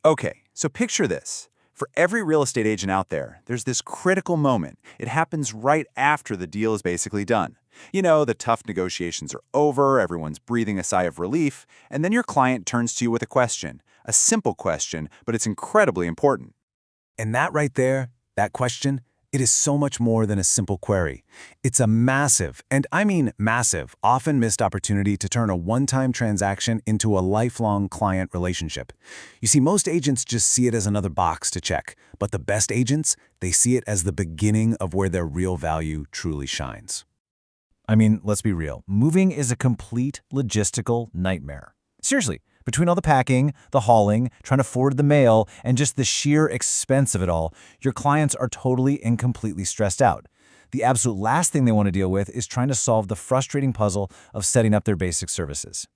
Okay, so picture this. For every real estate agent out there, there's this critical moment. It happens right after the deal is basically done. You know, the tough negotiations are over, everyone's breathing a sigh of relief, and then your client turns to you with a question. A simple question, but it's incredibly important. And that right there, that question, it is so much more than a simple query. It's a massive, and I mean massive, often missed opportunity to turn a one-time transaction into a lifelong client relationship. You see, most agents just see it as another box to check, but the best agents, they see it as the beginning of where their real value truly shines. I mean, let's be real. Moving is a complete logistical nightmare. Seriously. Between all the packing, the hauling, trying to forward the mail, and just the sheer expense of it all, your clients are totally and completely stressed out. The absolute last thing they want to deal with is trying to solve the frustrating puzzle of setting up their basic services.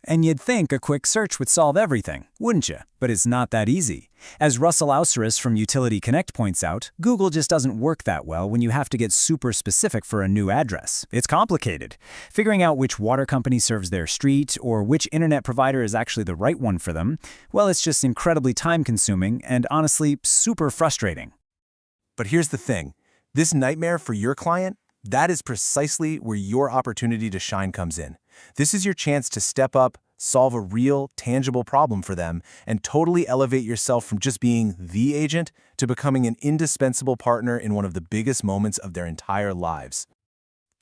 And you'd think a quick search would solve everything, wouldn't you? But it's not that easy. As Russell Auseris from Utility Connect points out, Google just doesn't work that well when you have to get super specific for a new address. It's complicated. Figuring out which water company serves their street or which internet provider is actually the right one for them, well, it's just incredibly time-consuming and honestly super frustrating. But here's the thing. This nightmare for your client, that is precisely where your opportunity to shine comes in. This is your chance to step up, solve a real, tangible problem for them, and totally elevate yourself from just being the agent to becoming an indispensable partner in one of the biggest moments of their entire lives.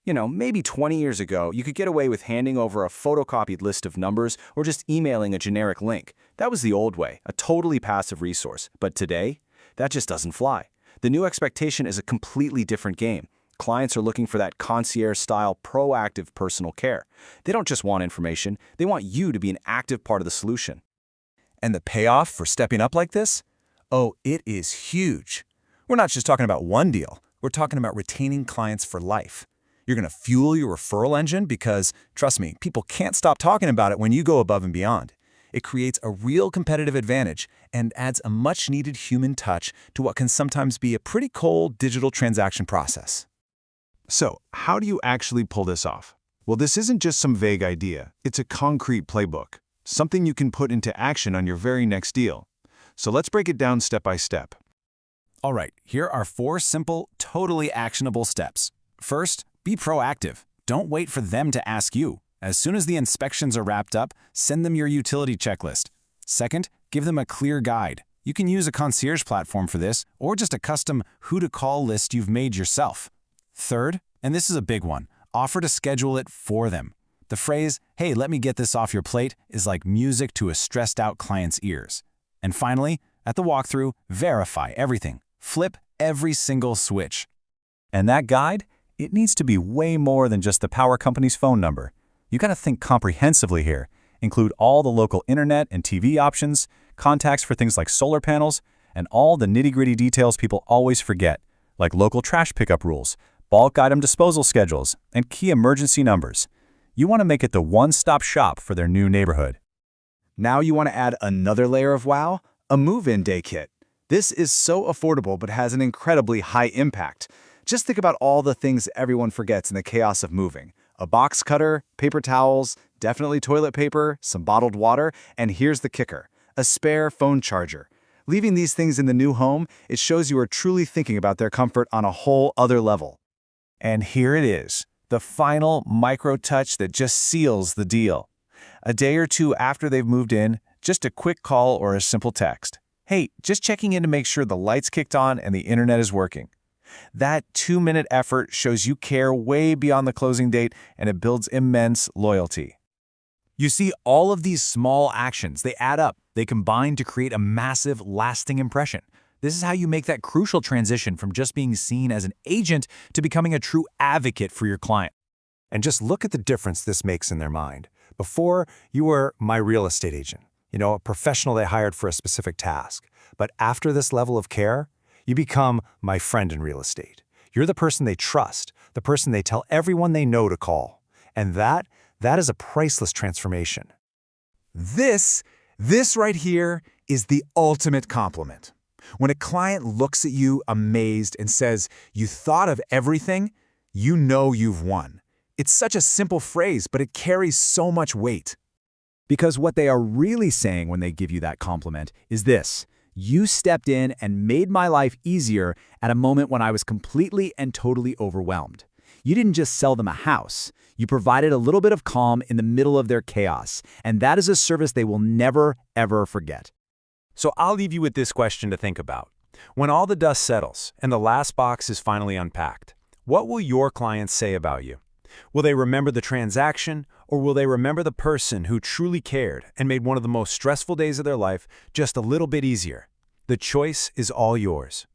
You know, maybe 20 years ago, you could get away with handing over a photocopied list of numbers or just emailing a generic link. That was the old way, a totally passive resource. But today, that just doesn't fly. The new expectation is a completely different game. Clients are looking for that concierge-style, proactive personal care. They don't just want information, they want you to be an active part of the solution. And the payoff for stepping up like this? Oh, it is huge. We're not just talking about one deal. We're talking about retaining clients for life. You're going to fuel your referral engine because, trust me, people can't stop talking about it when you go above and beyond. It creates a real competitive advantage and adds a much-needed human touch to what can sometimes be a pretty cold digital transaction process. So, how do you actually pull this off? Well, this isn't just some vague idea. It's a concrete playbook, something you can put into action on your very next deal. So let's break it down step by step. All right, here are 4 simple, totally actionable steps. First, be proactive. Don't wait for them to ask you. As soon as the inspections are wrapped up, send them your utility checklist. Second, give them a clear guide. You can use a concierge platform for this, or just a custom who-to-call list you've made yourself. Third, and this is a big one, offer to schedule it for them. The phrase, "Hey, let me get this off your plate," is like music to a stressed-out client's ears. And finally, at the walkthrough, verify everything. Flip every single switch. And that guide, it needs to be way more than just the power company's phone number. You gotta think comprehensively here. Include all the local internet and TV options, contacts for things like solar panels, and all the nitty-gritty details people always forget, like local trash pickup rules, bulk item disposal schedules, and key emergency numbers. You want to make it the one-stop shop for their new neighborhood. Now you want to add another layer of wow? A move-in day kit. This is so affordable but has an incredibly high impact. Just think about all the things everyone forgets in the chaos of moving. A box cutter, paper towels, definitely toilet paper, some bottled water, and here's the kicker, a spare phone charger. Leaving these things in the new home, it shows you are truly thinking about their comfort on a whole other level. And here it is, the final micro touch that just seals the deal. A day or two after they've moved in, just a quick call or a simple text. Hey, just checking in to make sure the lights kicked on and the internet is working. That 2-minute effort shows you care way beyond the closing date, and it builds immense loyalty. You see, all of these small actions, they add up. They combine to create a massive, lasting impression. This is how you make that crucial transition from just being seen as an agent to becoming a true advocate for your client. And just look at the difference this makes in their mind. Before, you were my real estate agent, a professional they hired for a specific task. But after this level of care, you become my friend in real estate. You're the person they trust, the person they tell everyone they know to call. And that is a priceless transformation. This right here is the ultimate compliment. When a client looks at you amazed and says, "You thought of everything," you know you've won. It's such a simple phrase, but it carries so much weight. Because what they are really saying when they give you that compliment is this: you stepped in and made my life easier at a moment when I was completely and totally overwhelmed. You didn't just sell them a house. You provided a little bit of calm in the middle of their chaos, and that is a service they will never, ever forget. So I'll leave you with this question to think about. When all the dust settles and the last box is finally unpacked, what will your clients say about you? Will they remember the transaction, or will they remember the person who truly cared and made one of the most stressful days of their life just a little bit easier? The choice is all yours.